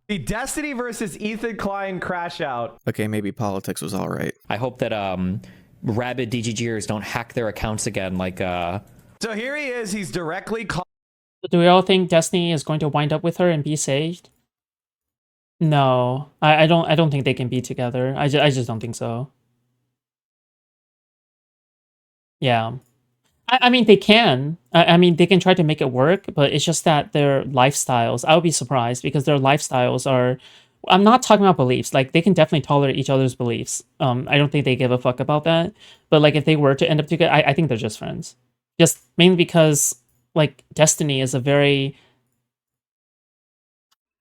The Destiny versus Ethan Klein crash out. Okay, maybe politics was all right. I hope that rabid DGGers don't hack their accounts again like So here he is. He's directly Do we all think Destiny is going to wind up with her and be saved? No, I don't think they can be together. I just don't think so. Yeah. I mean, they can. I mean, they can try to make it work, but it's just that their lifestyles, I would be surprised because their lifestyles are, I'm not talking about beliefs. Like, they can definitely tolerate each other's beliefs. I don't think they give a fuck about that. But, like, if they were to end up together, I think they're just friends. Just mainly because, like, Destiny is a very...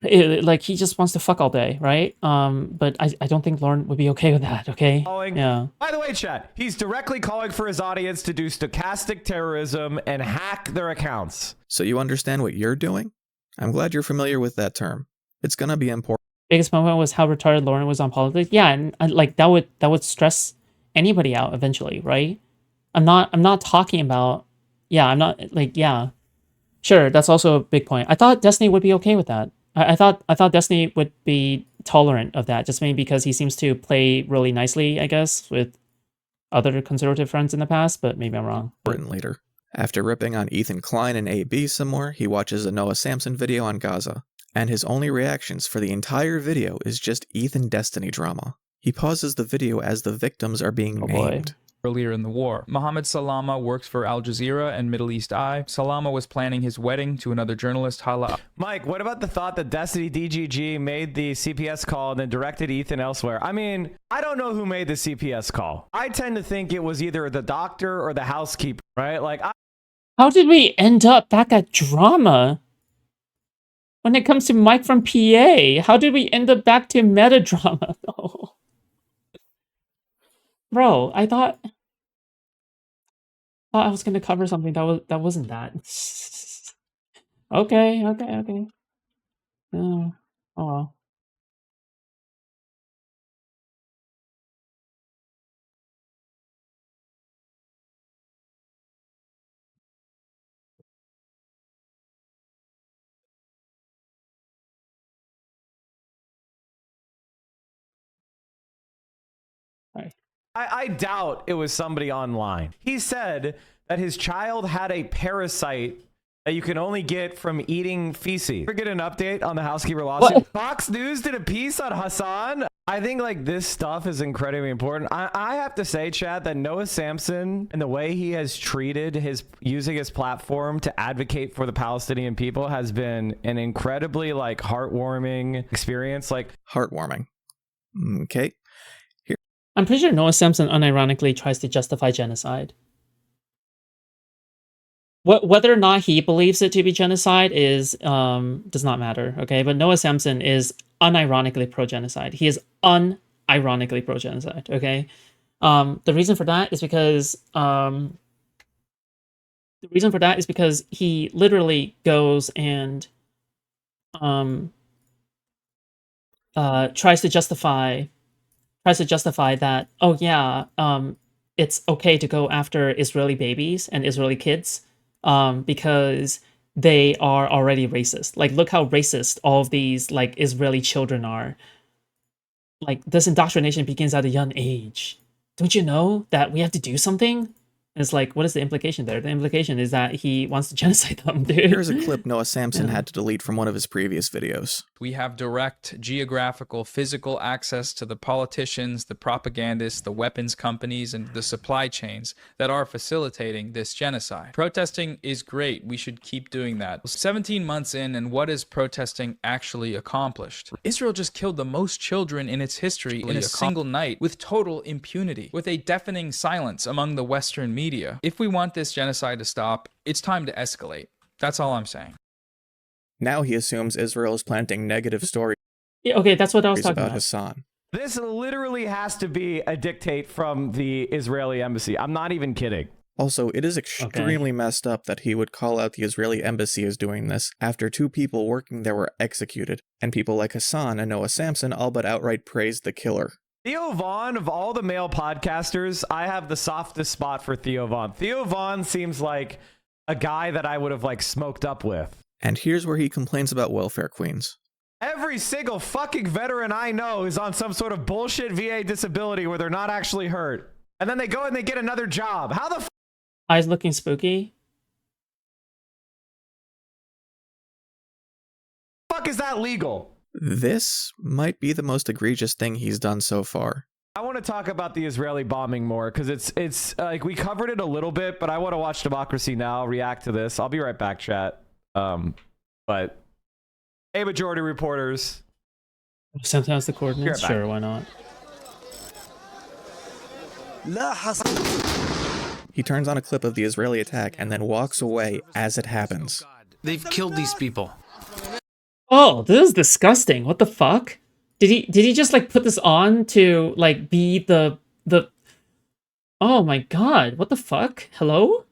like, he just wants to fuck all day, right? But I don't think Lauren would be okay with that, okay? Yeah. By the way, chat, he's directly calling for his audience to do stochastic terrorism and hack their accounts. So you understand what you're doing? I'm glad you're familiar with that term. It's gonna be important. Biggest moment was how retarded Lauren was on politics. Yeah, and like that would stress anybody out eventually, right? I'm not talking about... Yeah, I'm not like... Yeah. Sure, that's also a big point. I thought Destiny would be okay with that. I thought Destiny would be tolerant of that, just maybe because he seems to play really nicely, I guess, with other conservative friends in the past, but maybe I'm wrong. Later. After ripping on Ethan Klein and AB some more, he watches a Noah Samson video on Gaza, and his only reactions for the entire video is just Ethan Destiny drama. He pauses the video as the victims are being named. Earlier in the war, Mohammed Salama works for Al Jazeera and Middle East Eye. Salama was planning his wedding to another journalist, Hala. Mike, what about the thought that Destiny DGG made the CPS call and then directed Ethan elsewhere? I mean, I don't know who made the CPS call. I tend to think it was either the doctor or the housekeeper, right? Like, how did we end up back at drama? When it comes to Mike from PA, how did we end up back to meta drama? Oh. Bro, I thought I was gonna cover something that wasn't that. Okay. Oh well. I doubt it was somebody online. He said that his child had a parasite that you can only get from eating feces. Ever get an update on the housekeeper lawsuit? What? Fox News did a piece on Hassan. I think like this stuff is incredibly important. I have to say, Chad, that Noah Samson and the way he has treated using his platform to advocate for the Palestinian people has been an incredibly like heartwarming experience. Like heartwarming. Okay. I'm pretty sure Noah Samson unironically tries to justify genocide. Whether or not he believes it to be genocide is does not matter, okay? But Noah Samson is unironically pro-genocide. He is unironically pro-genocide, okay? The reason for that is because he literally goes and tries to justify that, oh yeah, it's okay to go after Israeli babies and Israeli kids because they are already racist. Like, look how racist all of these like Israeli children are. Like, this indoctrination begins at a young age. Don't you know that we have to do something? And it's like, what is the implication there? The implication is that he wants to genocide them, dude. Here's a clip Noah Samson had to delete from one of his previous videos. We have direct geographical, physical access to the politicians, the propagandists, the weapons companies, and the supply chains that are facilitating this genocide. Protesting is great. We should keep doing that. 17 months in, and what is protesting actually accomplished? Israel just killed the most children in its history in a single night with total impunity, with a deafening silence among the Western media. If we want this genocide to stop, it's time to escalate. That's all I'm saying. Now he assumes Israel is planting negative stories. Yeah, okay, that's what I was talking about. Hassan. This literally has to be a dictate from the Israeli embassy. I'm not even kidding. Also, it is extremely messed up that he would call out the Israeli embassy as doing this after 2 people working there were executed, and people like Hassan and Noah Samson all but outright praised the killer. Theo Vaughn, of all the male podcasters, I have the softest spot for Theo Vaughn. Theo Vaughn seems like a guy that I would have like smoked up with. And here's where he complains about welfare queens. Every single fucking veteran I know is on some sort of bullshit VA disability where they're not actually hurt. And then they go and they get another job. How the Eyes looking spooky. fuck is that legal? This might be the most egregious thing he's done so far. I want to talk about the Israeli bombing more because it's like we covered it a little bit, but I want to watch Democracy Now! React to this. I'll be right back, chat. But hey, majority reporters. Sometimes the coordinates. Here, back. Sure, why not? He turns on a clip of the Israeli attack and then walks away as it happens. They've killed these people. Oh, this is disgusting. What the fuck? Did he just like put this on to like be the Oh my god, what the fuck? Hello?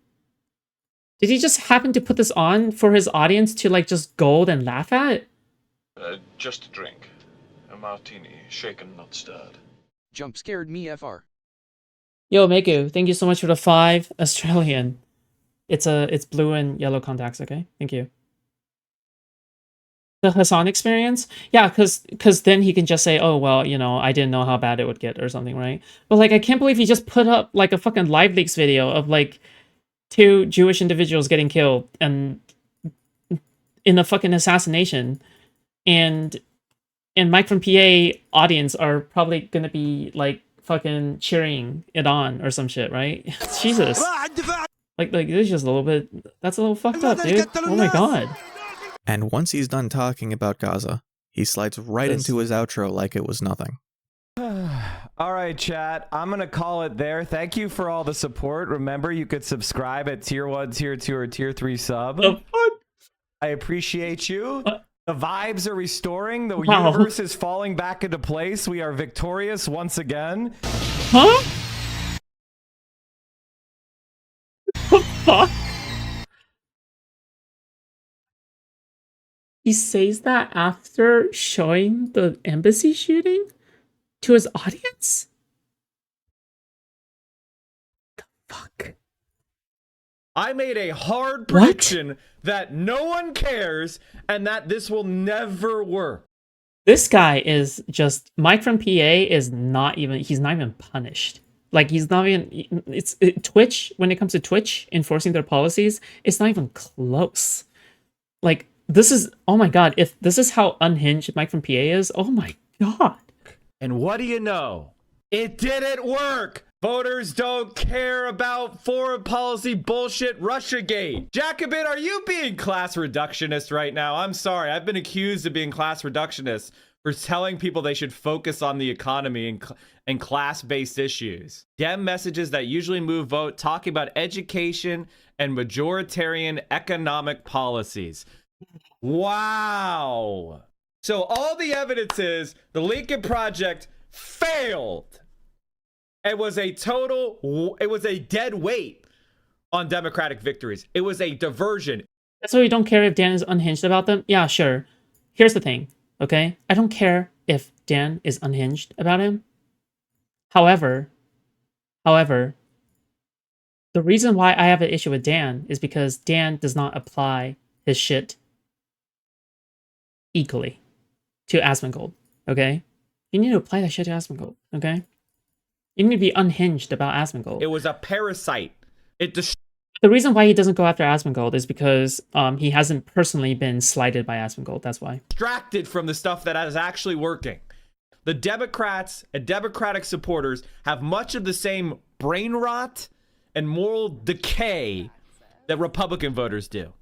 Did he just happen to put this on for his audience to like just gold and laugh at? Just a drink. A martini, shaken, not stirred. Jump scared me FR. Yo, Meku, thank you so much for the 5 Australian. It's blue and yellow contacts, okay? Thank you. The Hassan experience? Yeah, because then he can just say, oh, well, you know, I didn't know how bad it would get or something, right? But, like, I can't believe he just put up, like, a fucking live leaks video of, like, 2 Jewish individuals getting killed and in a fucking assassination. And Mike from PA audience are probably gonna be, like, fucking cheering it on or some shit, right? Jesus. Like, this is just a little bit... That's a little fucked up, dude. Oh my god. And once he's done talking about Gaza, he slides right into his outro like it was nothing. All right, chat. I'm going to call it there. Thank you for all the support. Remember, you could subscribe at tier 1, tier 2, or tier 3 sub. I appreciate you. The vibes are restoring. The universe is falling back into place. We are victorious once again. Huh? What the fuck? He says that after showing the embassy shooting to his audience? The fuck? I made a hard prediction that no one cares and that this will never work. This guy is just... Mike from PA is not even... He's not even punished. Like, he's not even... Twitch, when it comes to Twitch enforcing their policies, it's not even close. Like... This is, oh my god, if this is how unhinged Mike from PA is, oh my god. And what do you know? It didn't work. Voters don't care about foreign policy bullshit Russiagate. Jacobin, are you being class reductionist right now? I'm sorry, I've been accused of being class reductionist for telling people they should focus on the economy and class-based issues. Dem messages that usually move vote talking about education and majoritarian economic policies. Wow. So all the evidence is the Lincoln Project failed. It was a dead weight on Democratic victories. It was a diversion. That's why we don't care if Dan is unhinged about them? Yeah, sure. Here's the thing, okay? I don't care if Dan is unhinged about him. However, the reason why I have an issue with Dan is because Dan does not apply his shit equally to Asmongold, okay? You need to apply that shit to Asmongold, okay? You need to be unhinged about Asmongold. It was a parasite. The reason why he doesn't go after Asmongold is because he hasn't personally been slighted by Asmongold, that's why. Distracted from the stuff that is actually working. The Democrats and Democratic supporters have much of the same brain rot and moral decay that Republican voters do.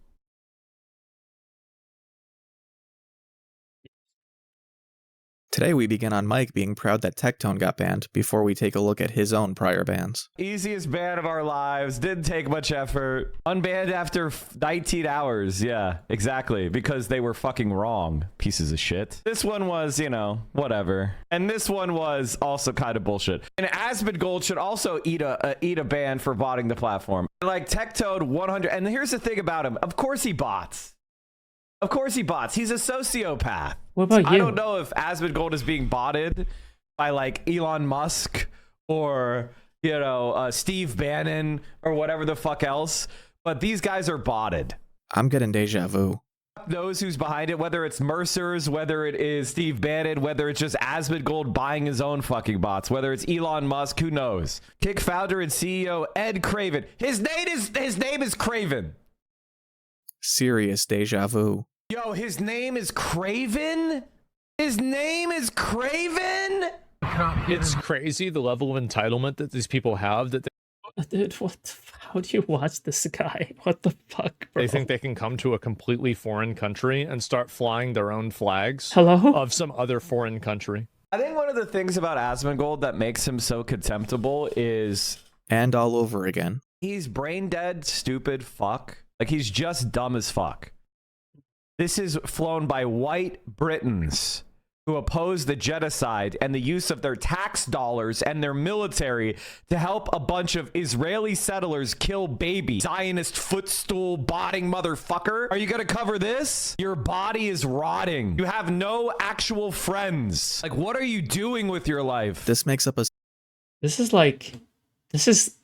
Today we begin on Mike being proud that Tectone got banned before we take a look at his own prior bans. Easiest ban of our lives. Didn't take much effort. Unbanned after 19 hours. Yeah, exactly. Because they were fucking wrong. Pieces of shit. This one was, you know, whatever. And this one was also kind of bullshit. And Asmongold should also eat a ban for botting the platform. Like Tectone 100. And here's the thing about him. Of course he bots. Of course he bots. He's a sociopath. What about you? I don't know if Asmongold is being botted by like Elon Musk or, you know, Steve Bannon or whatever the fuck else. But these guys are botted. I'm getting deja vu. knows who's behind it, whether it's Mercer's, whether it is Steve Bannon, whether it's just Asmongold buying his own fucking bots, whether it's Elon Musk, who knows? Kick founder and CEO Ed Craven. His name is Craven. Serious deja vu. Yo, his name is Craven? His name is Craven? It's crazy the level of entitlement that these people have, that Dude, how do you watch this guy? What the fuck, bro? they think they can come to a completely foreign country and start flying their own flags Hello? of some other foreign country. I think one of the things about Asmongold that makes him so contemptible is And all over again. he's brain dead, stupid fuck. Like, he's just dumb as fuck. This is flown by white Britons who oppose the genocide and the use of their tax dollars and their military to help a bunch of Israeli settlers kill babies. Zionist footstool botting motherfucker. Are you going to cover this? Your body is rotting. You have no actual friends. Like, what are you doing with your life? This makes up a This is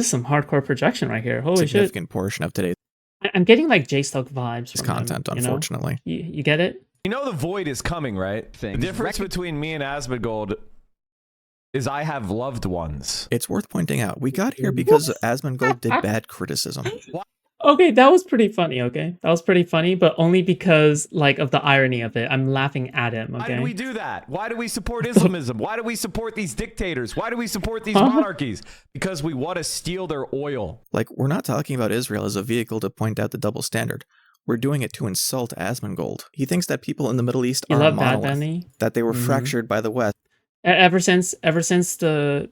some hardcore projection right here. Holy shit. significant portion of today's I'm getting like J-Stock vibes from content, him, you know? unfortunately. You get it? You know the void is coming, right? The difference between me and Asmongold is I have loved ones. It's worth pointing out, we got here because Asmongold did bad criticism. Okay, that was pretty funny, okay? That was pretty funny, but only because, like, of the irony of it. I'm laughing at him, okay? Why do we do that? Why do we support Islamism? Why do we support these dictators? Why do we support these monarchies? Because we want to steal their oil. Like, we're not talking about Israel as a vehicle to point out the double standard. We're doing it to insult Asmongold. He thinks that people in the Middle East You are a love Bad monolith, Bunny? that they were fractured by the West. Ever since the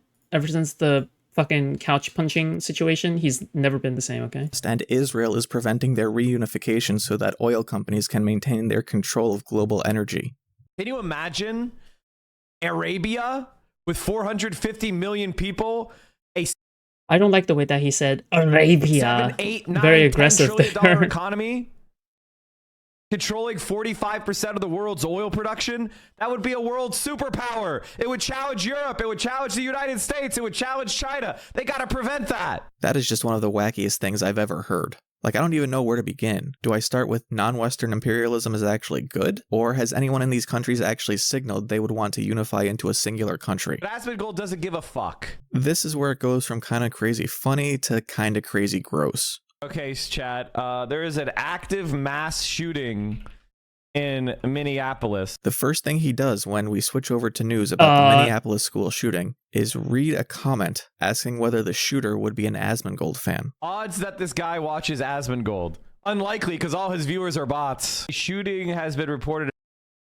fucking couch punching situation, he's never been the same, okay? And Israel is preventing their reunification so that oil companies can maintain their control of global energy. Can you imagine Arabia with 450 million people? I don't like the way that he said Arabia. 7, 8, 9, Very $10 aggressive trillion there. economy? Controlling 45% of the world's oil production? That would be a world superpower. It would challenge Europe. It would challenge the United States. It would challenge China. They got to prevent that. That is just one of the wackiest things I've ever heard. Like, I don't even know where to begin. Do I start with non-Western imperialism is actually good? Or has anyone in these countries actually signaled they would want to unify into a singular country? But Asmongold doesn't give a fuck. This is where it goes from kind of crazy funny to kind of crazy gross. Okay, chat. There is an active mass shooting in Minneapolis. The first thing he does when we switch over to news about the Minneapolis school shooting is read a comment asking whether the shooter would be an Asmongold fan. Odds that this guy watches Asmongold. Unlikely, because all his viewers are bots. Shooting has been reported.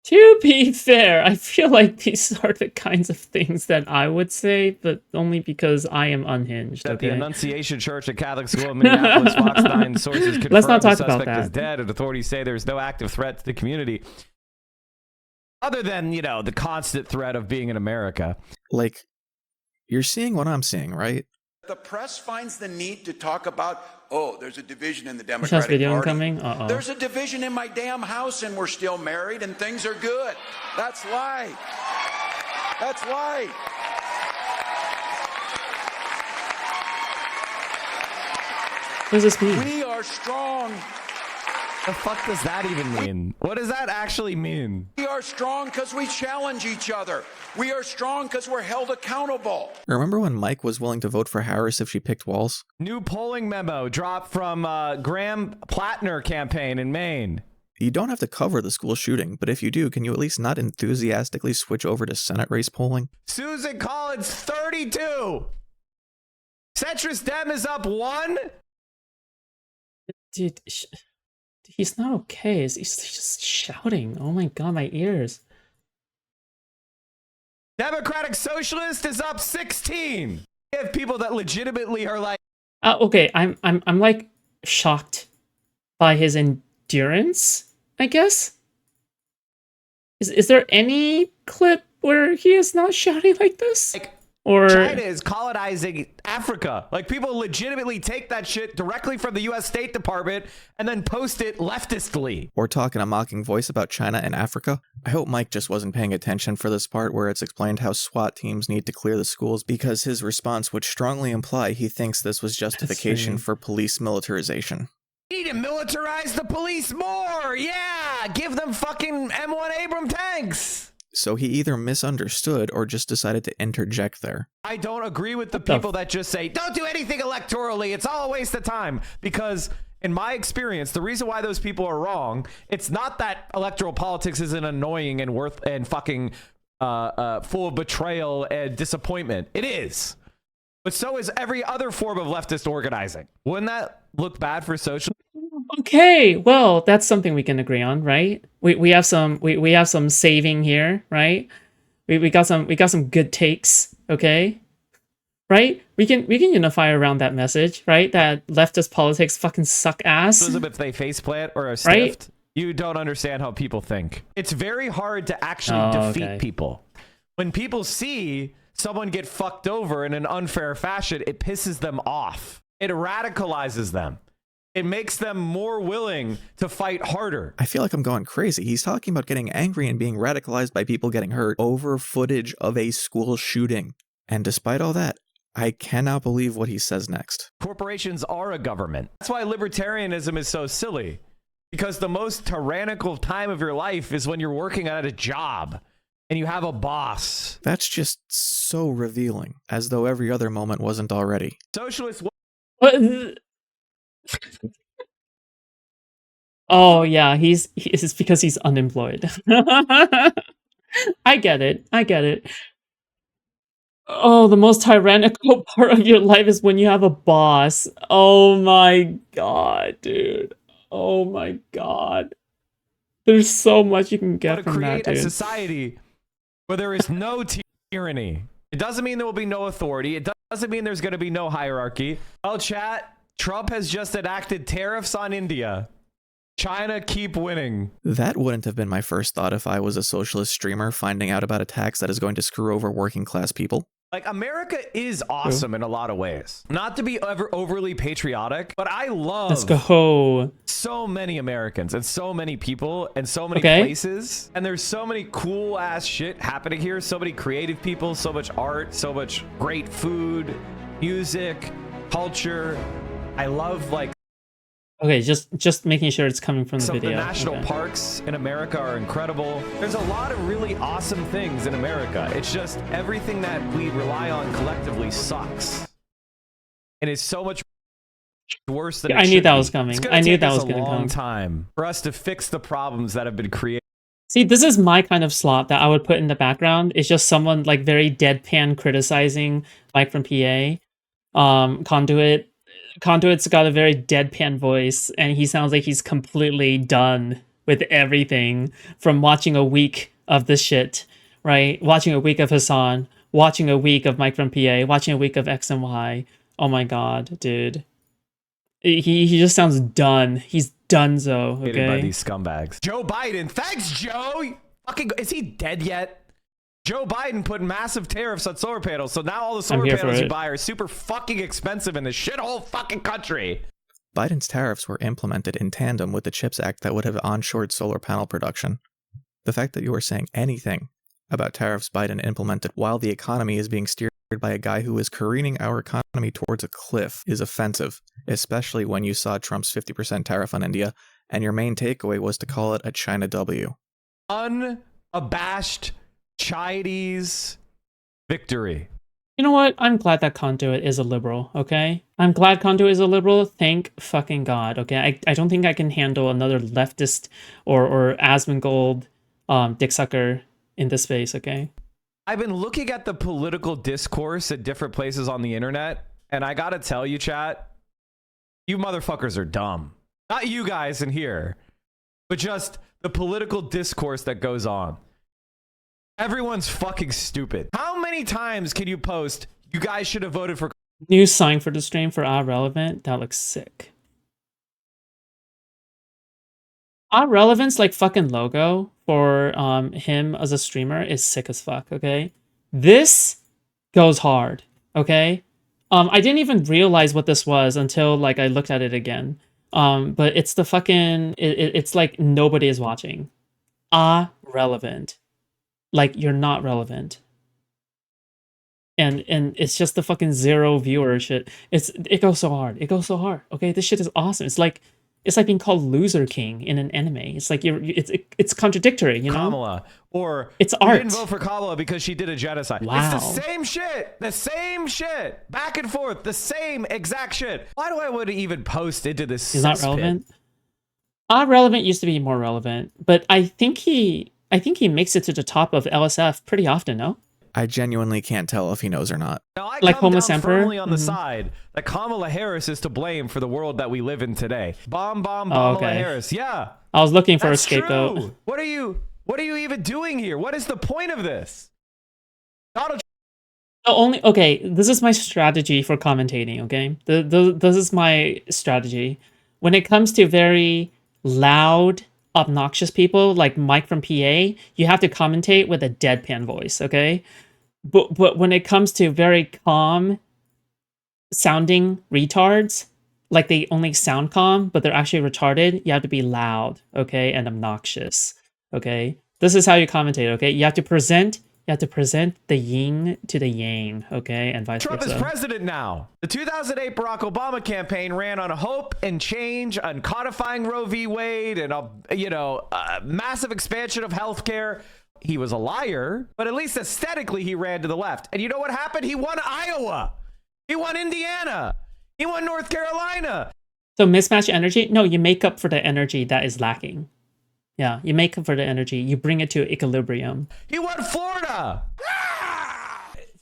To be fair, I feel like these are the kinds of things that I would say, but only because I am unhinged. At Okay? the Annunciation Church, a Catholic school in Minneapolis, Fox 9 sources confirm Let's not talk the about suspect that. is dead, and authorities say there's no active threat to the community. Other than, you know, the constant threat of being in America. Like, you're seeing what I'm seeing, right? The press finds the need to talk about, oh, there's a division in the Which house Democratic video Party. incoming? Uh-oh. There's a division in my damn house and we're still married and things are good. That's light. That's light. What does this mean? We are strong. The fuck does that even mean? What does that actually mean? We are strong because we challenge each other. We are strong because we're held accountable. Remember when Mike was willing to vote for Harris if she picked Walls? New polling memo dropped from Graham Plattner campaign in Maine. You don't have to cover the school shooting, but if you do, can you at least not enthusiastically switch over to Senate race polling? Susan Collins, 32. Centrist Dem is up 1. Dude, he's not okay. He's just shouting. Oh my god, my ears. Democratic Socialist is up 16. We have people that legitimately are like, Okay, I'm like shocked by his endurance, I guess. Is there any clip where he is not shouting like this? Or China is colonizing Africa. Like, people legitimately take that shit directly from the U.S. State Department and then post it leftistly. Or talk in a mocking voice about China and Africa? I hope Mike just wasn't paying attention for this part where it's explained how SWAT teams need to clear the schools, because his response would strongly imply he thinks this was justification for police militarization. Need to militarize the police more. Yeah, give them fucking M1 Abram tanks. So he either misunderstood or just decided to interject there. I don't agree with the people that just say, don't do anything electorally. It's all a waste of time. Because in my experience, the reason why those people are wrong, it's not that electoral politics isn't annoying and fucking full of betrayal and disappointment. It is. But so is every other form of leftist organizing. Wouldn't that look bad for social? Okay, well, that's something we can agree on, right? We have some we have some saving here, right? We got some good takes, okay? Right? We can unify around that message, right? That leftist politics fucking suck ass. If they faceplant or a stiffed, right? You don't understand how people think. It's very hard to actually defeat people. When people see someone get fucked over in an unfair fashion, it pisses them off. It radicalizes them. It makes them more willing to fight harder. I feel like I'm going crazy. He's talking about getting angry and being radicalized by people getting hurt over footage of a school shooting. And despite all that, I cannot believe what he says next. Corporations are a government. That's why libertarianism is so silly. Because the most tyrannical time of your life is when you're working at a job and you have a boss. That's just so revealing, as though every other moment wasn't already. Socialists. Oh yeah, it's because he's unemployed. I get it. Oh, the most tyrannical part of your life is when you have a boss. Oh my god, dude. Oh my god. There's so much you can get from that, dude. To create a society where there is no tyranny. It doesn't mean there will be no authority. It doesn't mean there's going to be no hierarchy. Well, chat, Trump has just enacted tariffs on India. China keep winning. That wouldn't have been my first thought if I was a socialist streamer finding out about a tax that is going to screw over working class people. Like, America is awesome in a lot of ways. Not to be overly patriotic, but I love Let's go. So many Americans and so many people and so many places. And there's so many cool ass shit happening here. So many creative people, so much art, so much great food, music, culture. I love Okay, just making sure it's coming from the some video. Some of the national parks in America are incredible. There's a lot of really awesome things in America. It's just everything that we rely on collectively sucks. And it's so much worse than I knew that was coming. I knew that was going to come. It's a long time for us to fix the problems that have been created. See, this is my kind of slop that I would put in the background. It's just someone like very deadpan criticizing Mike from PA. Conduit's got a very deadpan voice, and he sounds like he's completely done with everything from watching a week of this shit, right? Watching a week of Hassan, watching a week of Mike from PA, watching a week of X and Y. Oh my god, dude. He just sounds done. He's donezo, okay? By these scumbags. Joe Biden, thanks, Joe! Is he dead yet? Joe Biden put massive tariffs on solar panels, so now all the solar panels you buy are super fucking expensive in this shithole fucking country. Biden's tariffs were implemented in tandem with the CHIPS Act that would have onshored solar panel production. The fact that you are saying anything about tariffs Biden implemented while the economy is being steered by a guy who is careening our economy towards a cliff is offensive, especially when you saw Trump's 50% tariff on India, and your main takeaway was to call it a China W. Unabashed Chinese victory. You know what? I'm glad that Conduit is a liberal, okay? I'm glad Conduit is a liberal. Thank fucking God, okay? I don't think I can handle another leftist or Asmongold dicksucker in this space, okay? I've been looking at the political discourse at different places on the internet, and I gotta tell you, chat, you motherfuckers are dumb. Not you guys in here, but just the political discourse that goes on. Everyone's fucking stupid. How many times can you post, you guys should have voted for... New sign for the stream for Relevant. That looks sick. Relevant's like fucking logo for him as a streamer is sick as fuck, okay? This goes hard, okay? I didn't even realize what this was until like I looked at it again. But it's the fucking... It's like nobody is watching. Relevant. Like, you're not relevant. And it's just the fucking zero viewer shit. It goes so hard. It goes so hard. Okay, this shit is awesome. It's like It's like being called loser king in an anime. It's like it's contradictory, you know? Kamala. Or it's you art. didn't vote for Kamala because she did a genocide. Wow. It's the same shit. The same shit. Back and forth. The same exact shit. Why do I want to even post into this? Is not relevant? Relevant used to be more relevant, but I think he makes it to the top of LSF pretty often, no? I genuinely can't tell if he knows or not. Now, I like come homeless down emperor firmly on the side that Kamala Harris is to blame for the world that we live in today. Kamala Harris. Yeah. I was looking for That's a scapegoat. True. What are you even doing here? What is the point of this? Donald This is my strategy for commentating, okay? This is my strategy. When it comes to very loud, obnoxious people like Mike from PA, you have to commentate with a deadpan voice, okay? But when it comes to very calm sounding retards, like they only sound calm, but they're actually retarded, you have to be loud, okay, and obnoxious, okay? This is how you commentate, okay? You have to present the yin to the yang, okay, and vice versa. Trump is president now. The 2008 Barack Obama campaign ran on hope and change, on codifying Roe v. Wade, and a massive expansion of healthcare. He was a liar, but at least aesthetically he ran to the left. And you know what happened? He won Iowa. He won Indiana. He won North Carolina. So mismatch energy? No, you make up for the energy that is lacking. Yeah, you make up for the energy. You bring it to equilibrium. He won Florida.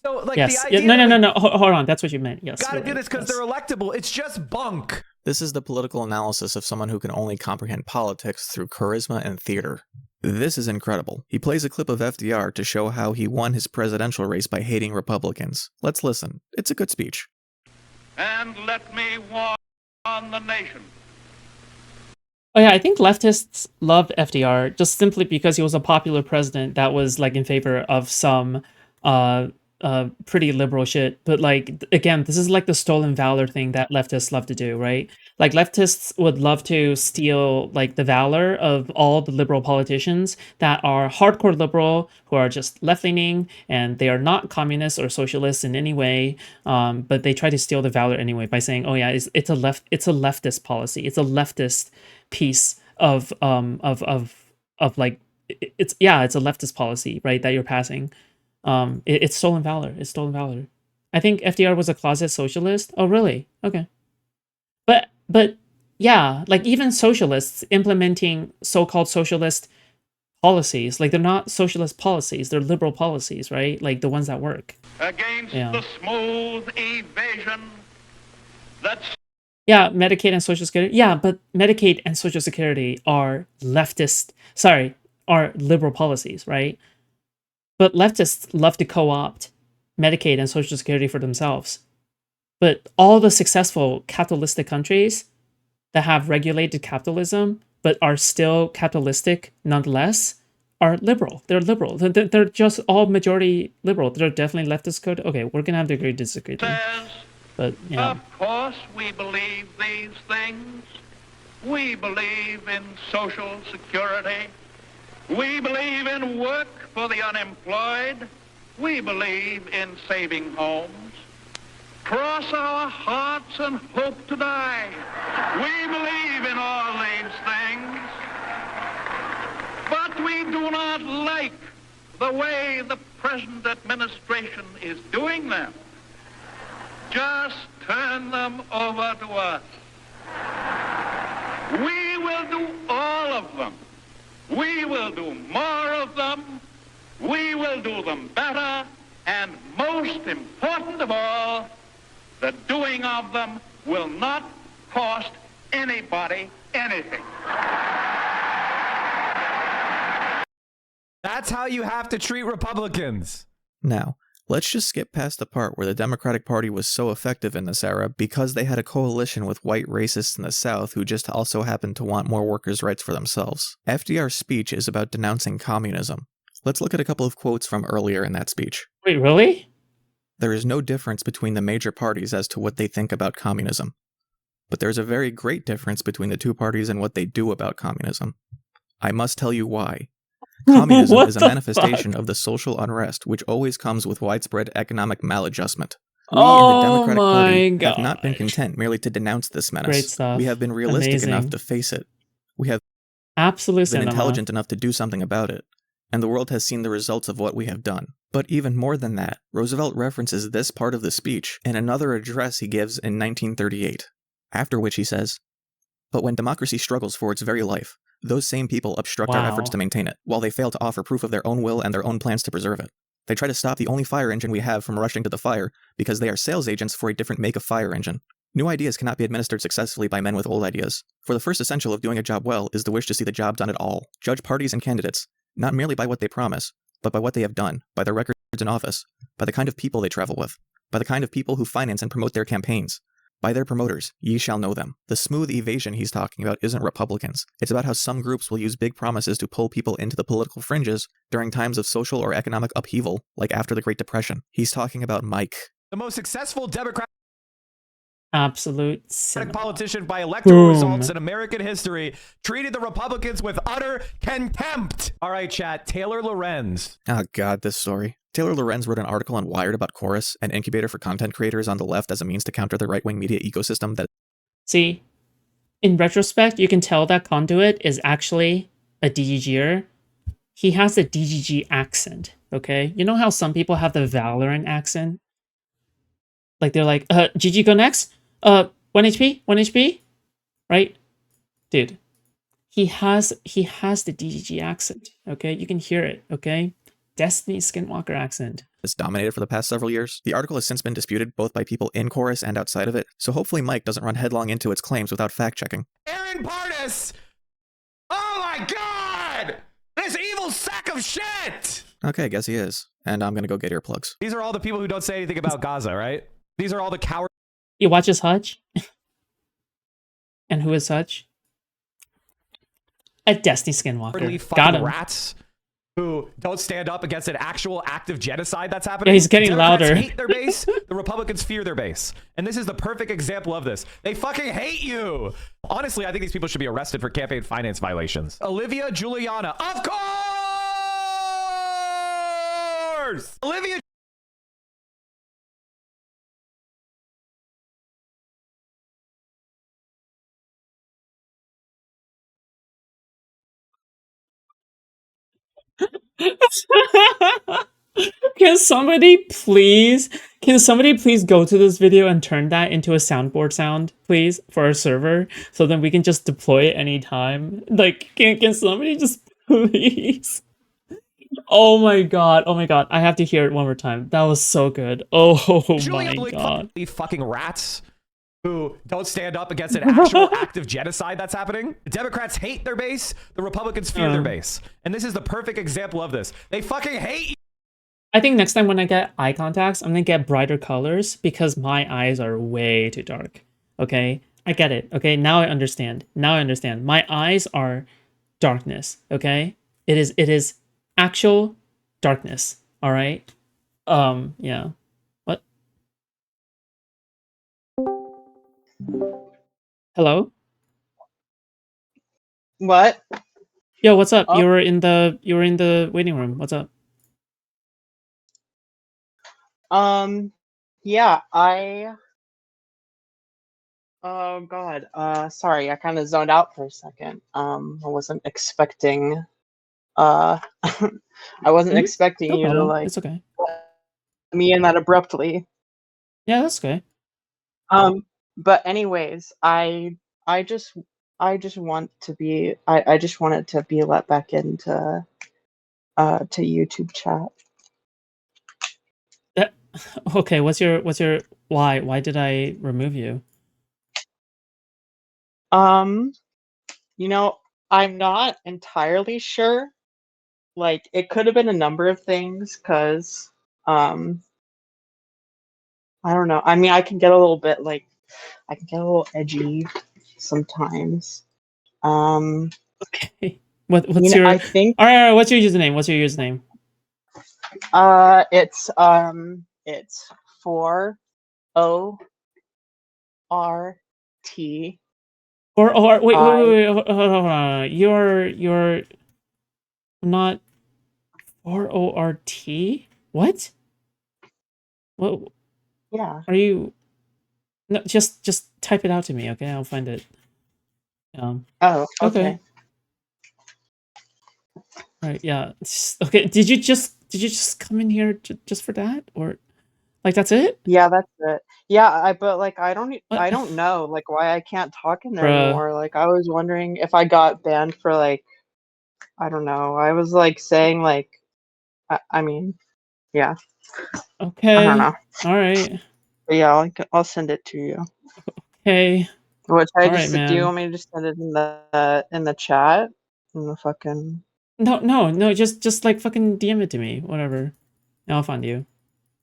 So, like, yes. the idea No. Hold on. That's what you meant. Yes. Gotta do this because they're electable. It's just bunk. This is the political analysis of someone who can only comprehend politics through charisma and theater. This is incredible. He plays a clip of FDR to show how he won his presidential race by hating Republicans. Let's listen. It's a good speech. And let me warn the nation. Oh yeah, I think leftists love FDR just simply because he was a popular president that was like in favor of some pretty liberal shit. But like, again, this is like the stolen valor thing that leftists love to do, right? Like leftists would love to steal like the valor of all the liberal politicians that are hardcore liberal, who are just left-leaning, and they are not communists or socialists in any way. But they try to steal the valor anyway by saying, "Oh yeah, it's a leftist policy. It's a leftist piece of like it's a leftist policy, right? That you're passing." It's stolen valor. It's stolen valor. I think FDR was a closet socialist. Oh, really? Okay. But yeah, like even socialists implementing so-called socialist policies, like they're not socialist policies, they're liberal policies, right? Like the ones that work. Against the smooth evasion that's... Yeah, Medicaid and Social Security. Yeah, but Medicaid and Social Security are are liberal policies, right? But leftists love to co-opt Medicaid and Social Security for themselves. But all the successful capitalistic countries that have regulated capitalism, but are still capitalistic nonetheless, are liberal. They're liberal. They're just all majority liberal. They're definitely leftist code. Okay, we're going to have to agree to disagree then. But, yeah. Of course we believe these things. We believe in Social Security. We believe in work for the unemployed. We believe in saving homes. Cross our hearts and hope to die. We believe in all these things. But we do not like the way the present administration is doing them. Just turn them over to us. We will do all of them. We will do more of them. We will do them better. And most important of all, the doing of them will not cost anybody anything. That's how you have to treat Republicans. Now, let's just skip past the part where the Democratic Party was so effective in this era because they had a coalition with white racists in the South who just also happened to want more workers' rights for themselves. FDR's speech is about denouncing communism. Let's look at a couple of quotes from earlier in that speech. Wait, really? There is no difference between the major parties as to what they think about communism. But there's a very great difference between the two parties and what they do about communism. I must tell you why. Communism is a manifestation of the social unrest which always comes with widespread economic maladjustment. We in the Oh Democratic Party my have not been gosh. content merely to denounce this menace. Great stuff. We have been realistic enough Amazing. to face it. We have Absolute been cinema. intelligent enough to do something about it. And the world has seen the results of what we have done. But even more than that, Roosevelt references this part of the speech in another address he gives in 1938, after which he says, "But when democracy struggles for its very life, those same people obstruct our efforts Wow. to maintain it, while they fail to offer proof of their own will and their own plans to preserve it. They try to stop the only fire engine we have from rushing to the fire because they are sales agents for a different make of fire engine. New ideas cannot be administered successfully by men with old ideas. For the first essential of doing a job well is the wish to see the job done at all. Judge parties and candidates, not merely by what they promise, but by what they have done, by their records in office, by the kind of people they travel with, by the kind of people who finance and promote their campaigns. By their promoters, ye shall know them." The smooth evasion he's talking about isn't Republicans. It's about how some groups will use big promises to pull people into the political fringes during times of social or economic upheaval, like after the Great Depression. He's talking about Mike. The most successful Democratic Absolute cinema. politician by electoral Boom. results in American history treated the Republicans with utter contempt. All right, chat. Taylor Lorenz. Oh god, this story. Taylor Lorenz wrote an article on Wired about Chorus, an incubator for content creators on the left as a means to counter the right-wing media ecosystem that... See, in retrospect, you can tell that Conduit is actually a DGGer. He has a DGG accent, okay? You know how some people have the Valorant accent? Like, they're like, GG go next? 1 HP? 1 HP? Right? Dude, he has the DGG accent, okay? You can hear it, okay? Destiny Skinwalker accent. has dominated for the past several years. The article has since been disputed both by people in Chorus and outside of it, so hopefully Mike doesn't run headlong into its claims without fact-checking. Aaron Partis! Oh my god! This evil sack of shit! Okay, guess he is. And I'm gonna go get earplugs. These are all the people who don't say anything about Gaza, right? These are all the cowards. He watches Hutch. And who is Hutch? A Destiny Skinwalker. Got him. Rats who don't stand up against an actual active genocide that's happening. Yeah, he's getting Democrats louder. hate their base. The Republicans fear their base. And this is the perfect example of this. They fucking hate you. Honestly, I think these people should be arrested for campaign finance violations. Olivia Juliana. Of course! Olivia Can somebody please go to this video and turn that into a soundboard sound, please, for our server, so then we can just deploy it anytime? Like, can somebody just please? Oh my god, I have to hear it one more time. That was so good. Oh my god. These fucking rats who don't stand up against an actual active genocide that's happening. The Democrats hate their base. The Republicans fear their base. And this is the perfect example of this. They fucking hate you. I think next time when I get eye contacts, I'm gonna get brighter colors because my eyes are way too dark. Okay? I get it. Okay, now I understand. My eyes are darkness. Okay? It is actual darkness. Alright? Yeah. What? Hello? What? Yo, what's up? Oh. You were in the waiting room. What's up? Yeah, oh god, sorry, I kind of zoned out for a second. I wasn't expecting, I wasn't expecting No you to, problem. like, It's okay. let me in that abruptly. Yeah, that's okay. But anyways, I just want to be, I just wanted to be let back into, to YouTube chat. Okay, what's your why did I remove you? You know, I'm not entirely sure. Like, it could have been a number of things, because, I don't know. I mean, I can get a little bit, like, I can get a little edgy sometimes. Okay. What's you know, your I think all right, what's your username? it's 4ORT. Or wait, hold on. You're not RORT? What? Yeah. Are you? No, just type it out to me, okay? I'll find it. Oh, Okay. okay. All right. Yeah. Okay. Did you just come in here just for that, or like that's it? Yeah, that's it. Yeah, but like I don't What? know like why I can't talk in there Bruh. anymore. Like I was wondering if I got banned for like I don't know. I was like saying like I mean, yeah. Okay. I don't know. All right. But yeah, I'll send it to you. Okay. What should I All right, just do you want man. me to just send it in the chat? In the fucking No. Just like fucking DM it to me, whatever. And I'll find you.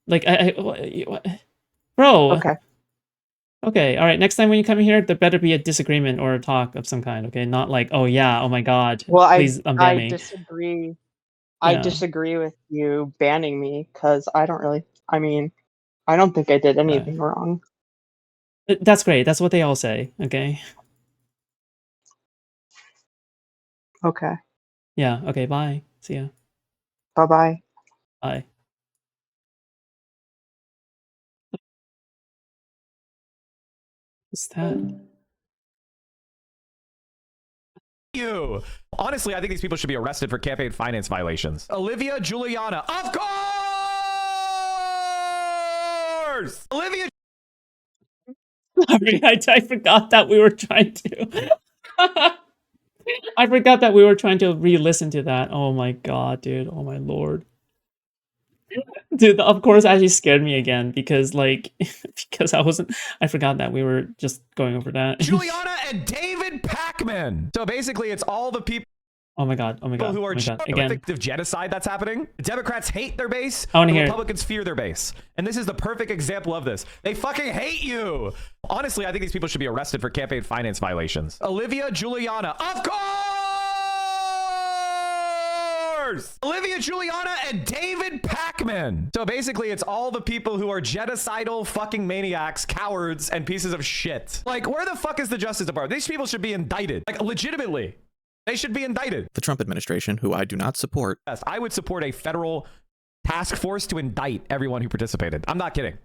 Like what? Bro. Okay. Okay, all right. Next time when you come here, there better be a disagreement or a talk of some kind. Okay, not like, oh yeah, oh my god, Well, please unban I me. disagree. I Yeah. disagree with you banning me because I don't really. I mean, I don't think I did anything wrong. That's great. That's what they all say. Okay. Okay. Yeah. Okay. Bye. See ya. Bye-bye. Bye. What's that? You. Honestly, I think these people should be arrested for campaign finance violations. Olivia Juliana. Of course! Olivia. Sorry, I forgot that we were trying to. I forgot that we were trying to re-listen to that. Oh my god, dude. Oh my lord. Dude, the of course actually scared me again because like because I forgot that we were just going over that. Juliana and David Pacman. So basically, it's all the people. Oh my god. Oh my god. Who are Oh my god. Again. of genocide that's happening. The Democrats hate their base. I wanna the hear it. Republicans fear their base. And this is the perfect example of this. They fucking hate you. Honestly, I think these people should be arrested for campaign finance violations. Olivia Juliana. Of course! Olivia Juliana and David Pacman. So basically, it's all the people who are genocidal fucking maniacs, cowards, and pieces of shit. Like, where the fuck is the Justice Department? These people should be indicted. Like, legitimately. They should be indicted. The Trump administration, who I do not support. Yes, I would support a federal task force to indict everyone who participated. I'm not kidding.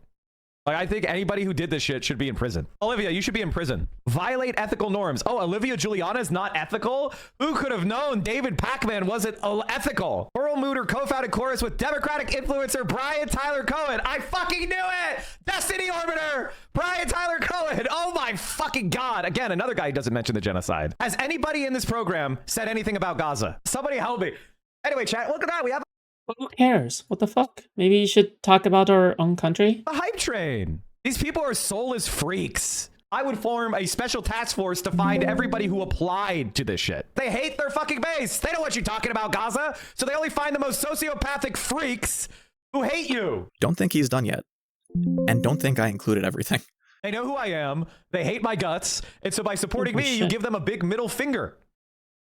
Like, I think anybody who did this shit should be in prison. Olivia, you should be in prison. Violate ethical norms. Oh, Olivia Juliana is not ethical? Who could have known David Pacman wasn't ethical? Pearl Mooter co-founded Chorus with Democratic influencer Brian Tyler Cohen. I fucking knew it! Destiny Orbiter! Brian Tyler Cohen! Oh my fucking god! Again, another guy who doesn't mention the genocide. Has anybody in this program said anything about Gaza? Somebody help me. Anyway, chat, look at that. We have Who cares? What the fuck? Maybe you should talk about our own country? a hype train. These people are soulless freaks. I would form a special task force to find everybody who applied to this shit. They hate their fucking base. They know what you're talking about, Gaza. So they only find the most sociopathic freaks who hate you. Don't think he's done yet. And don't think I included everything. They know who I am. They hate my guts. And so by supporting me, you give them a big middle finger.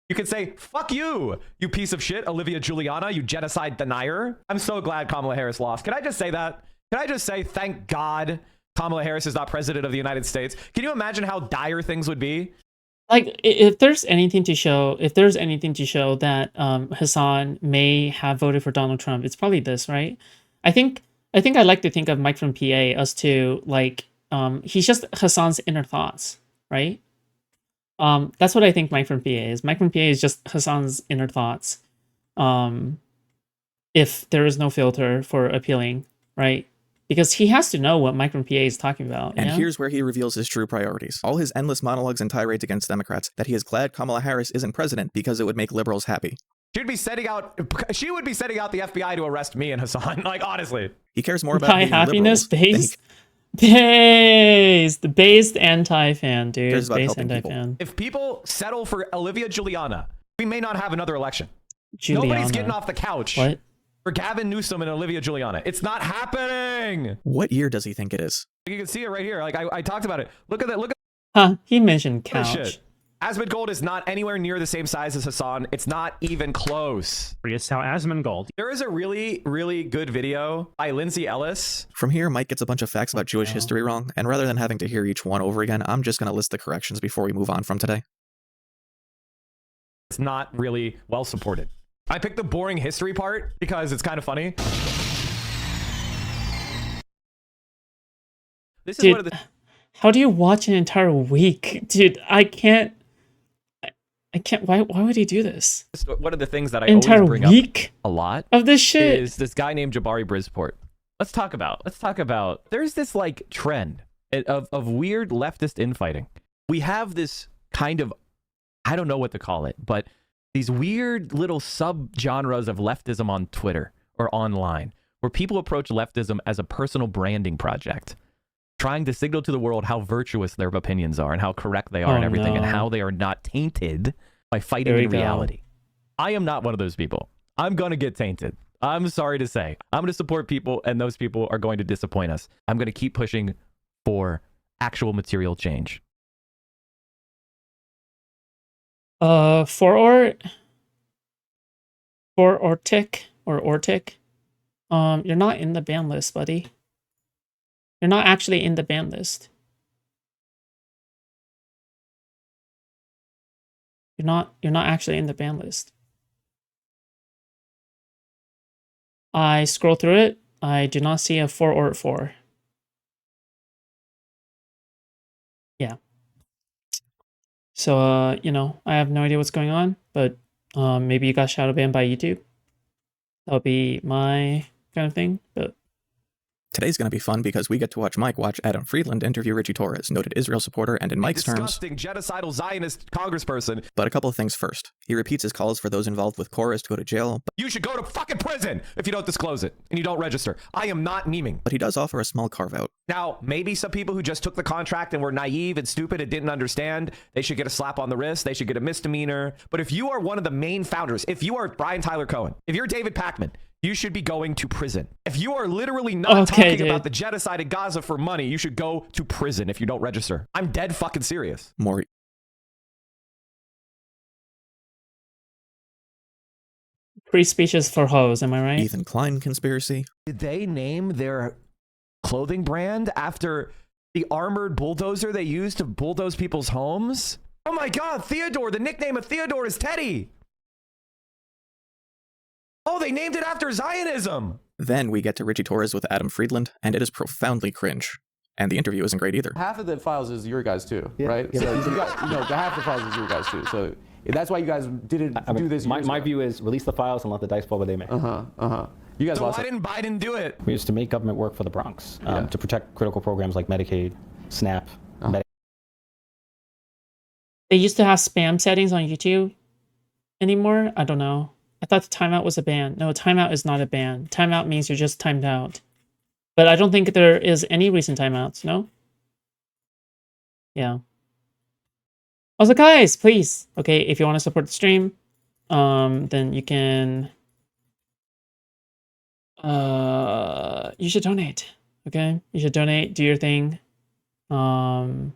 You can say, fuck you, you piece of shit, Olivia Juliana, you genocide denier. I'm so glad Kamala Harris lost. Can I just say that? Can I just say, thank God Kamala Harris is not president of the United States? Can you imagine how dire things would be? Like, if there's anything to show that Hassan may have voted for Donald Trump, it's probably this, right? I think I like to think of Mike from PA as to like he's just Hassan's inner thoughts, right? That's what I think Mike from PA is. Mike from PA is just Hassan's inner thoughts. If there is no filter for appealing, right? Because he has to know what Mike from PA is talking about. And here's where he reveals his true priorities. All his endless monologues and tirades against Democrats, that he is glad Kamala Harris isn't president because it would make liberals happy. She would be sending out the FBI to arrest me and Hassan. Like, honestly. He cares more about my being happiness liberals based anti-fan, dude. Based anti-fan. If people settle for Olivia Juliana, we may not have another election. Juliana. Nobody's getting off the couch. What? For Gavin Newsom and Olivia Juliana. It's not happening. What year does he think it is? You can see it right here. Like, I talked about it. Look at that. Look at Huh, he mentioned couch. shit. Asmongold is not anywhere near the same size as Hassan. It's not even close. It's how Asmongold. There is a really, really good video by Lindsay Ellis. From here, Mike gets a bunch of facts about Jewish history wrong, and rather than having to hear each one over again, I'm just going to list the corrections before we move on from today. It's not really well supported. I picked the boring history part because it's kind of funny. This is Dude, one of the how do you watch an entire week? Dude, I can't. I can't. Why would he do this? one of the things that I Entire always bring week up a lot of this shit. is this guy named Jabari Brisport. Let's talk about. There's this like trend of weird leftist infighting. We have this kind of, I don't know what to call it, but these weird little sub-genres of leftism on Twitter or online, where people approach leftism as a personal branding project, trying to signal to the world how virtuous their opinions are and how correct they are and everything, and how they are not tainted by fighting in reality. I am not one of those people. I'm going to get tainted. I'm sorry to say. I'm going to support people, and those people are going to disappoint us. I'm going to keep pushing for actual material change. For Ortic, you're not in the ban list, buddy. You're not actually in the ban list. You're not actually in the ban list. I scroll through it. I do not see a 4. Yeah. So, you know, I have no idea what's going on, but maybe you got shadow banned by YouTube. That would be my kind of thing, but Today's going to be fun because we get to watch Mike watch Adam Friedland interview Richie Torres, noted Israel supporter and in Mike's terms, disgusting genocidal Zionist congressperson. But a couple of things first. He repeats his calls for those involved with Torres to go to jail. You should go to fucking prison if you don't disclose it and you don't register. I am not memeing. But he does offer a small carve-out. Now, maybe some people who just took the contract and were naive and stupid and didn't understand, they should get a slap on the wrist. They should get a misdemeanor. But if you are one of the main founders, if you are Brian Tyler Cohen, if you're David Pakman, you should be going to prison. If you are literally not talking about the genocide in Gaza for money, you should go to prison if you don't register. I'm dead fucking serious. More. Free speeches for hoes, am I right? Ethan Klein conspiracy. Did they name their clothing brand after the armored bulldozer they used to bulldoze people's homes? Oh my God, Theodore. The nickname of Theodore is Teddy. Oh, they named it after Zionism. Then we get to Richie Torres with Adam Friedland, and it is profoundly cringe. And the interview isn't great either. Half of the files is your guys too, right? Yeah. So you got, the half the files is your guys too. So that's why you guys didn't do this. My view is release the files and let the dice fall where they may. You guys so why didn't Biden do it? We used to make government work for the Bronx, to protect critical programs like Medicaid, SNAP. They used to have spam settings on YouTube anymore? I don't know. I thought the timeout was a ban. No, timeout is not a ban. Timeout means you're just timed out. But I don't think there is any recent timeouts, no? Yeah. Also, guys, please. Okay, if you want to support the stream, then you can... you should donate. Okay? You should donate, do your thing. And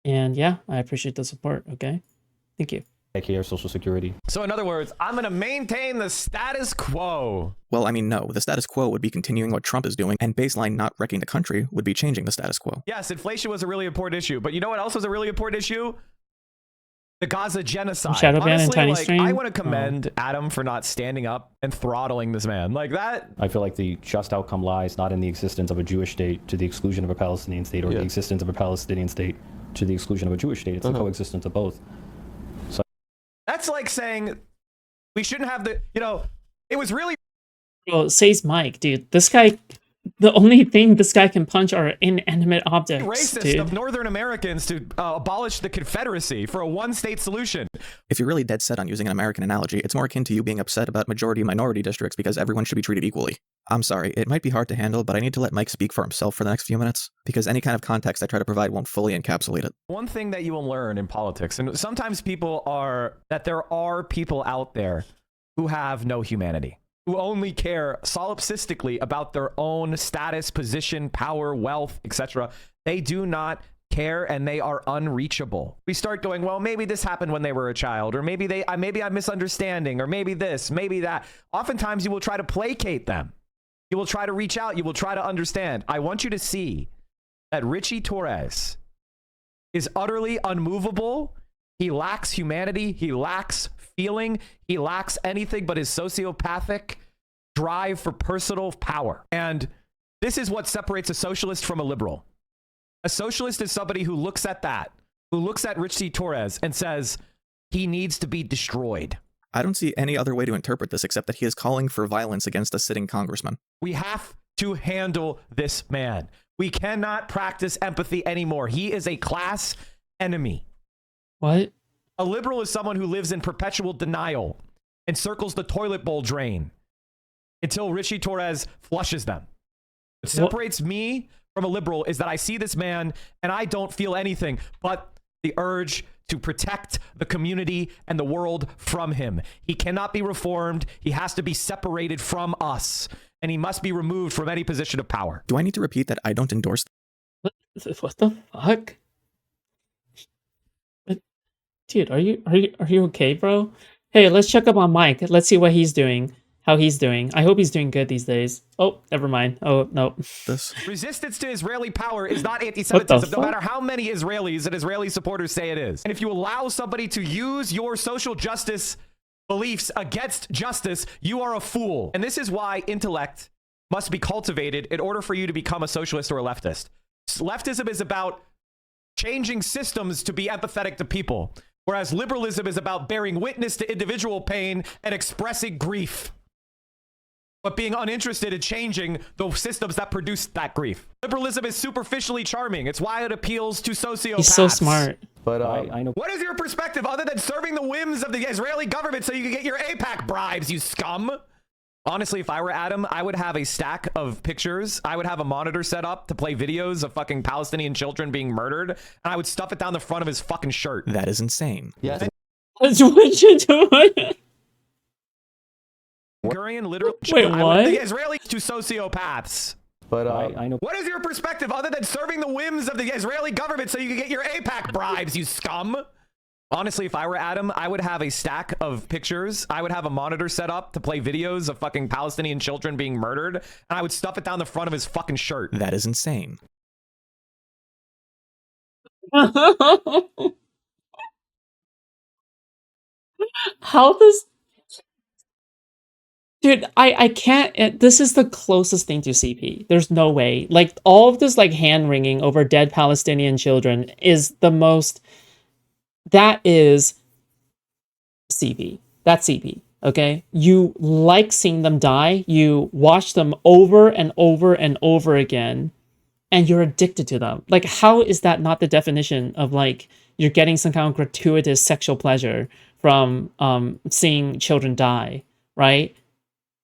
yeah, I appreciate the support, okay? Thank you. Medicare, Social Security. So in other words, I'm going to maintain the status quo. Well, I mean, no. The status quo would be continuing what Trump is doing, and baseline not wrecking the country would be changing the status quo. Yes, inflation was a really important issue. But you know what else was a really important issue? The Gaza genocide. Shadowban and Tiny like, Stream. I want to commend Adam for not standing up and throttling this man. Like that. I feel like the just outcome lies not in the existence of a Jewish state to the exclusion of a Palestinian state, or the existence of a Palestinian state to the exclusion of a Jewish state. It's the coexistence of both. That's like saying we shouldn't have the, it was really. Well, says Mike, dude. This guy, the only thing this guy can punch are inanimate objects. Racist dude. of Northern Americans to abolish the Confederacy for a one-state solution. If you're really dead set on using an American analogy, it's more akin to you being upset about majority-minority districts because everyone should be treated equally. I'm sorry, it might be hard to handle, but I need to let Mike speak for himself for the next few minutes, because any kind of context I try to provide won't fully encapsulate it. One thing that you will learn in politics, and sometimes there are people out there who have no humanity, who only care solipsistically about their own status, position, power, wealth, etc. They do not care, and they are unreachable. We start going, well, maybe this happened when they were a child, or maybe I'm misunderstanding, or maybe this, maybe that. Oftentimes you will try to placate them. You will try to reach out. You will try to understand. I want you to see that Richie Torres is utterly unmovable. He lacks humanity. He lacks feeling. He lacks anything but his sociopathic drive for personal power. And this is what separates a socialist from a liberal. A socialist is somebody who looks at that, who looks at Richie Torres and says, he needs to be destroyed. I don't see any other way to interpret this except that he is calling for violence against a sitting congressman. We have to handle this man. We cannot practice empathy anymore. He is a class enemy. What? A liberal is someone who lives in perpetual denial and circles the toilet bowl drain until Richie Torres flushes them. What separates me from a liberal is that I see this man and I don't feel anything but the urge to protect the community and the world from him. He cannot be reformed. He has to be separated from us, and he must be removed from any position of power. Do I need to repeat that I don't endorse? What the fuck? Dude, are you okay, bro? Hey, let's check up on Mike. Let's see what he's doing. How he's doing. I hope he's doing good these days. Oh, never mind. Oh, no. Resistance to Israeli power is not anti-Semitism, no matter how many Israelis and Israeli supporters say it is. And if you allow somebody to use your social justice beliefs against justice, you are a fool. And this is why intellect must be cultivated in order for you to become a socialist or a leftist. Leftism is about changing systems to be empathetic to people, whereas liberalism is about bearing witness to individual pain and expressing grief, but being uninterested in changing the systems that produce that grief. Liberalism is superficially charming. It's why it appeals to sociopaths. He's so smart. But I know. What is your perspective other than serving the whims of the Israeli government so you can get your AIPAC bribes, you scum? Honestly, if I were Adam, I would have a stack of pictures. I would have a monitor set up to play videos of fucking Palestinian children being murdered, and I would stuff it down the front of his fucking shirt. That is insane. Yes. That's what you're doing. Gurion literally. Wait, what? The Israelis to sociopaths. But I know. What is your perspective other than serving the whims of the Israeli government so you can get your AIPAC bribes, you scum? Honestly, if I were Adam, I would have a stack of pictures. I would have a monitor set up to play videos of fucking Palestinian children being murdered, and I would stuff it down the front of his fucking shirt. That is insane. How does... Dude, I can't... This is the closest thing to CP. There's no way. Like, all of this, like, hand-wringing over dead Palestinian children is the most... That is CP. That's CP, okay? You like seeing them die. You watch them over and over and over again, and you're addicted to them. Like, how is that not the definition of, like, you're getting some kind of gratuitous sexual pleasure from seeing children die, right?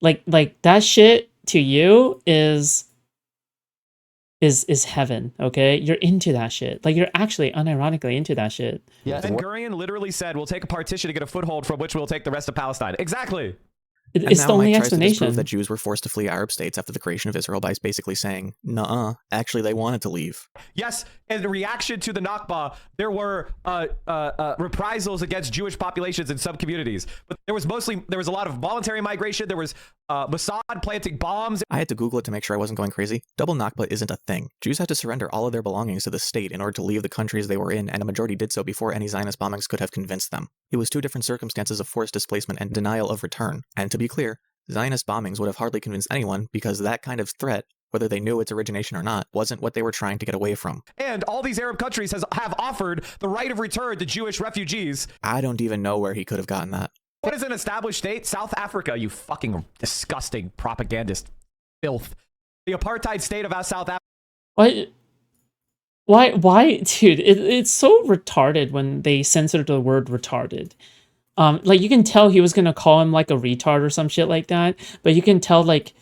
Like that shit to you is heaven, okay? You're into that shit. Like, you're actually unironically into that shit. Yes. Ben Gurion literally said, we'll take a partition to get a foothold from which we'll take the rest of Palestine. Exactly. It's the only Mike tries to explanation. disprove that Jews were forced to flee Arab states after the creation of Israel by basically saying, nuh-uh, actually they wanted to leave. Yes, in reaction to the Nakba, there were reprisals against Jewish populations in some communities. But there was a lot of voluntary migration. There was Mossad planting bombs. I had to Google it to make sure I wasn't going crazy. Double Nakba isn't a thing. Jews had to surrender all of their belongings to the state in order to leave the countries they were in, and a majority did so before any Zionist bombings could have convinced them. It was two different circumstances of forced displacement and denial of return. And to be clear, Zionist bombings would have hardly convinced anyone because that kind of threat, whether they knew its origination or not, wasn't what they were trying to get away from. And all these Arab countries have offered the right of return to Jewish refugees. I don't even know where he could have gotten that. What is an established state? South Africa, you fucking disgusting propagandist filth. The apartheid state of South Africa. Why, dude? It's so retarded when they censor the word retarded. Like, you can tell he was gonna call him like a retard or some shit like that, but you can tell like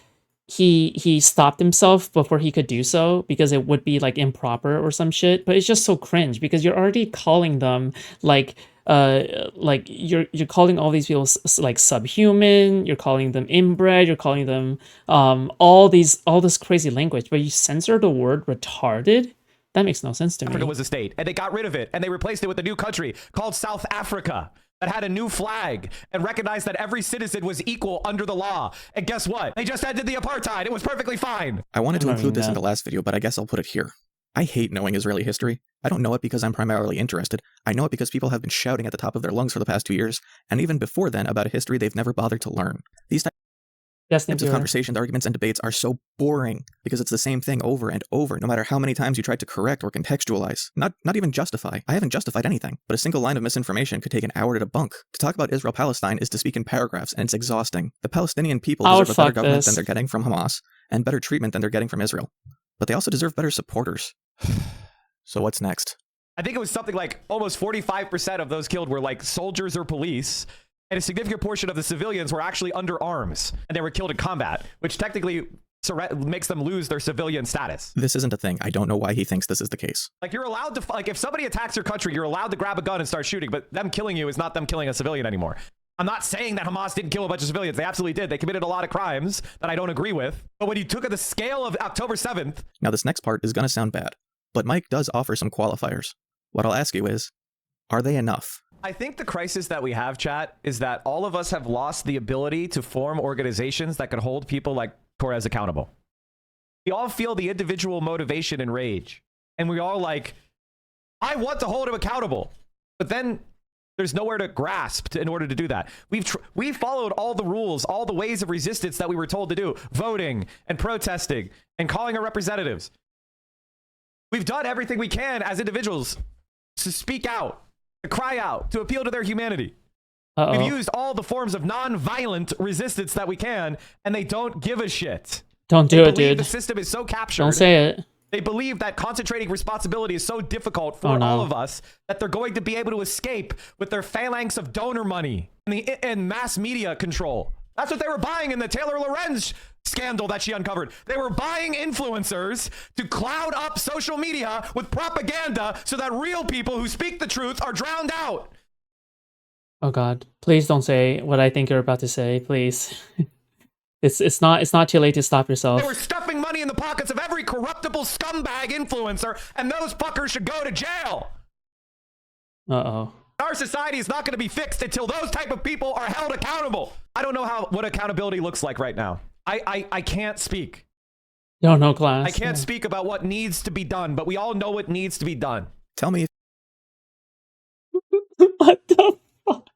he stopped himself before he could do so because it would be like improper or some shit. But it's just so cringe because you're already calling them like you're calling all these people like subhuman. You're calling them inbred. You're calling them all this crazy language, but you censor the word retarded. That makes no sense to me. Africa was a state, and they got rid of it, and they replaced it with a new country called South Africa that had a new flag and recognized that every citizen was equal under the law. And guess what? They just ended the apartheid. It was perfectly fine. I wanted to include this in the last video, but I guess I'll put it here. I hate knowing Israeli history. I don't know it because I'm primarily interested. I know it because people have been shouting at the top of their lungs for the past 2 years, and even before then about a history they've never bothered to learn. These Yes, types of conversations, arguments, and debates are so boring because it's the same thing over and over, no matter how many times you try to correct or contextualize. Not even justify. I haven't justified anything, but a single line of misinformation could take an hour to debunk. To talk about Israel-Palestine is to speak in paragraphs, and it's exhausting. The Palestinian people deserve a better government than they're getting from Hamas, and better treatment than they're getting from Israel. But they also deserve better supporters. So what's next? I think it was something like almost 45% of those killed were like soldiers or police. And a significant portion of the civilians were actually under arms and they were killed in combat, which technically makes them lose their civilian status. This isn't a thing. I don't know why he thinks this is the case. Like, you're allowed to, like, if somebody attacks your country, you're allowed to grab a gun and start shooting, but them killing you is not them killing a civilian anymore. I'm not saying that Hamas didn't kill a bunch of civilians. They absolutely did. They committed a lot of crimes that I don't agree with. But when you took at the scale of October 7th. Now, this next part is going to sound bad, but Mike does offer some qualifiers. What I'll ask you is, are they enough? I think the crisis that we have, chat, is that all of us have lost the ability to form organizations that could hold people like Torres accountable. We all feel the individual motivation and rage. And we all like, I want to hold him accountable. But then there's nowhere to grasp in order to do that. We've followed all the rules, all the ways of resistance that we were told to do. Voting and protesting and calling our representatives. We've done everything we can as individuals to speak out. To cry out, to appeal to their humanity. We've used all the forms of non-violent resistance that we can, and they don't give a shit. Don't do it, dude. The system is so captured. Don't say it. They believe that concentrating responsibility is so difficult for all of us that they're going to be able to escape with their phalanx of donor money and mass media control. That's what they were buying in the Taylor Lorenz scandal that she uncovered. They were buying influencers to cloud up social media with propaganda so that real people who speak the truth are drowned out. Oh God, please don't say what I think you're about to say, please. It's not too late to stop yourself. They were stuffing money in the pockets of every corruptible scumbag influencer, and those fuckers should go to jail. Uh-oh. Our society is not going to be fixed until those type of people are held accountable. I don't know what accountability looks like right now. I can't speak. No class. I can't speak about what needs to be done, but we all know what needs to be done. Tell me. What the fuck?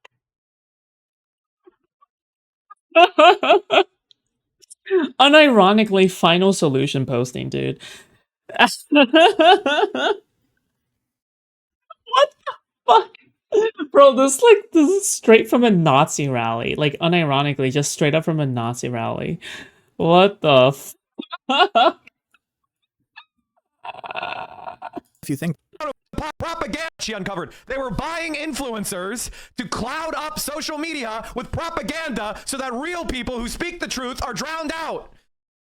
Unironically, final solution posting, dude. What the fuck? Bro, this is straight from a Nazi rally. Like, unironically, just straight up from a Nazi rally. What the fuck? If you think propaganda she uncovered. They were buying influencers to cloud up social media with propaganda so that real people who speak the truth are drowned out.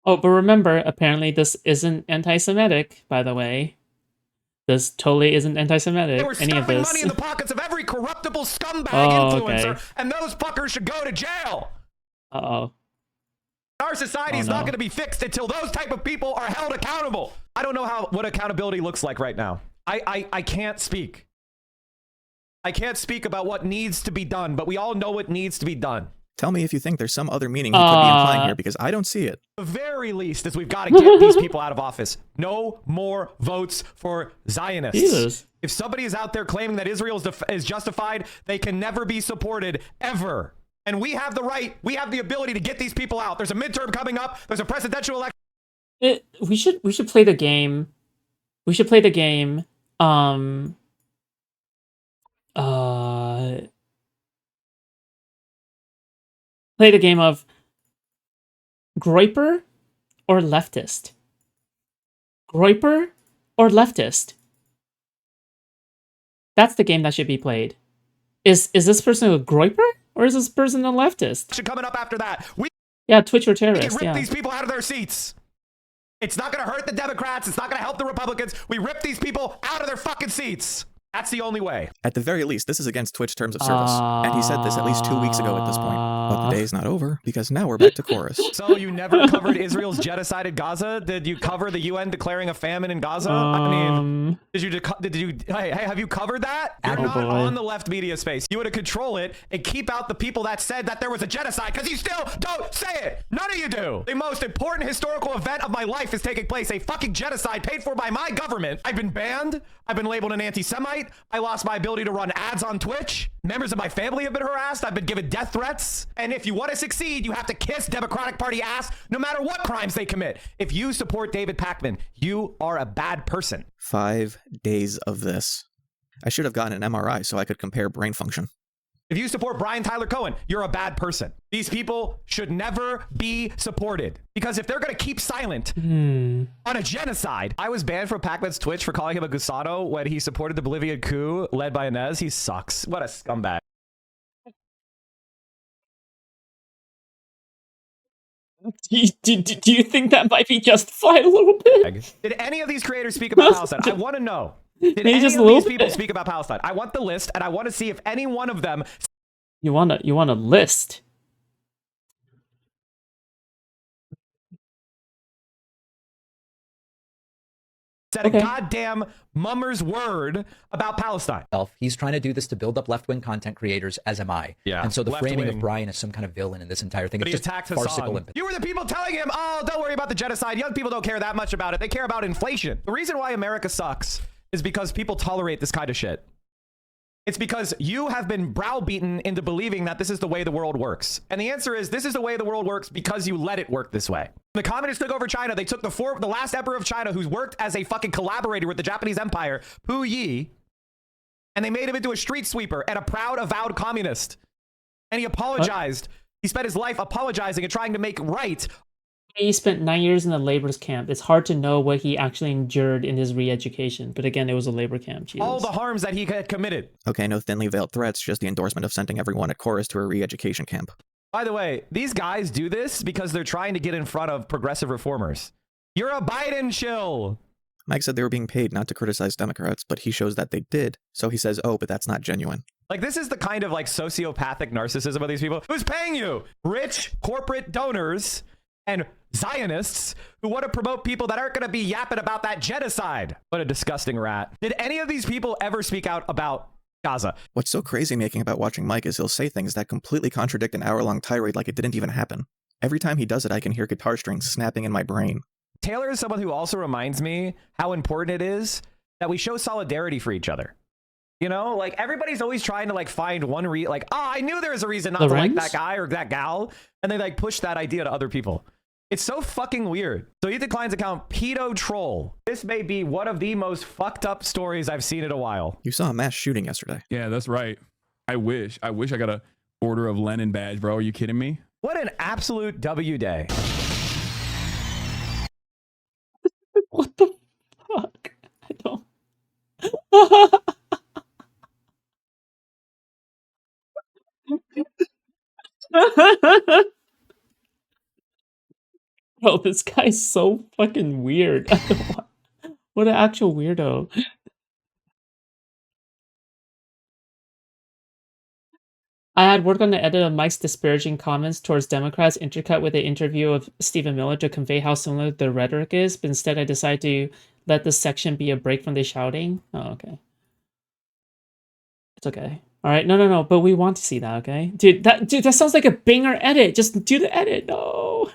Oh, but remember, apparently this isn't anti-Semitic, by the way. This totally isn't anti-Semitic. They were stuffing money in the pockets of every corruptible scumbag influencer, and those fuckers should go to jail. Uh-oh. Our society is not going to be fixed until those type of people are held accountable. I don't know what accountability looks like right now. I can't speak. I can't speak about what needs to be done, but we all know what needs to be done. Tell me if you think there's some other meaning he could be implying here, because I don't see it. The very least is we've got to get these people out of office. No more votes for Zionists. Jesus. If somebody is out there claiming that Israel is justified, they can never be supported, ever. And we have the right, we have the ability to get these people out. There's a midterm coming up. There's a presidential election. We should play the game. We should play the game. Play the game of Groyper or Leftist. Groyper or Leftist. That's the game that should be played. Is this person a Groyper or is this person a Leftist? Coming up after that. Yeah, Twitch or Terrorist. We can rip these people out of their seats. It's not going to hurt the Democrats. It's not going to help the Republicans. We rip these people out of their fucking seats. That's the only way. At the very least, this is against Twitch terms of service. And he said this at least 2 weeks ago at this point. But the day's not over, because now we're back to chorus. So you never covered Israel's genocide in Gaza? Did you cover the UN declaring a famine in Gaza? I mean, hey, have you covered that? You're not on the left media space. You would have control it and keep out the people that said that there was a genocide, because you still don't say it. None of you do. The most important historical event of my life is taking place, a fucking genocide paid for by my government. I've been banned. I've been labeled an anti-Semite. night. I lost my ability to run ads on Twitch. Members of my family have been harassed. I've been given death threats. And if you want to succeed, you have to kiss Democratic Party ass no matter what crimes they commit. If you support David Pakman, you are a bad person. 5 days of this. I should have gotten an MRI so I could compare brain function. If you support Brian Tyler Cohen, you're a bad person. These people should never be supported because if they're going to keep silent on a genocide. I was banned from Pakman's Twitch for calling him a gusano when he supported the Bolivian coup led by Inez. He sucks. What a scumbag. Do you think that might be justified a little bit? Did any of these creators speak about Palestine? I want to know. Did Maybe any just of a little these people bit. speak about Palestine? I want the list, and I want to see if any one of them... You want a list? said a goddamn mummer's word about Palestine. He's trying to do this to build up left-wing content creators, as am I. Yeah, And so the framing left-wing. of Brian as some kind of villain in this entire thing But is he just attacked farcical. Hassan. You were the people telling him, oh, don't worry about the genocide. Young people don't care that much about it. They care about inflation. The reason why America sucks is because people tolerate this kind of shit. It's because you have been browbeaten into believing that this is the way the world works. And the answer is this is the way the world works because you let it work this way. The communists took over China. They took the last emperor of China who's worked as a fucking collaborator with the Japanese empire, Pu Yi, and they made him into a street sweeper and a proud avowed communist. And he apologized. He spent his life apologizing and trying to make right. He spent 9 years in a labor's camp. It's hard to know what he actually endured in his re-education. But again, it was a labor camp. Jesus. All the harms that he had committed. Okay, no thinly veiled threats, just the endorsement of sending everyone at chorus to a re-education camp. By the way, these guys do this because they're trying to get in front of progressive reformers. You're a Biden shill. Mike said they were being paid not to criticize Democrats, but he shows that they did. So he says, oh, but that's not genuine. Like, this is the kind of like sociopathic narcissism of these people. Who's paying you? Rich corporate donors and Zionists who want to promote people that aren't going to be yapping about that genocide. What a disgusting rat. Did any of these people ever speak out about Gaza? What's so crazy making about watching Mike is he'll say things that completely contradict an hour-long tirade like it didn't even happen. Every time he does it, I can hear guitar strings snapping in my brain. Taylor is someone who also reminds me how important it is that we show solidarity for each other. You know, like everybody's always trying to like find one like, oh, I knew there was a reason not to like that guy or that gal. And they like push that idea to other people. It's so fucking weird. So Ethan Klein's account, Pedo Troll. This may be one of the most fucked up stories I've seen in a while. You saw a mass shooting yesterday. Yeah, that's right. I wish I got a Order of Lenin badge, bro. Are you kidding me? What an absolute W day. What the fuck? I don't. Bro, this guy's so fucking weird. What an actual weirdo. I had worked on the edit of Mike's disparaging comments towards Democrats intercut with an interview of Stephen Miller to convey how similar the rhetoric is, but instead I decided to let this section be a break from the shouting. Oh, okay. It's okay. Alright, no, but we want to see that, okay? Dude, that sounds like a banger edit. Just do the edit. No.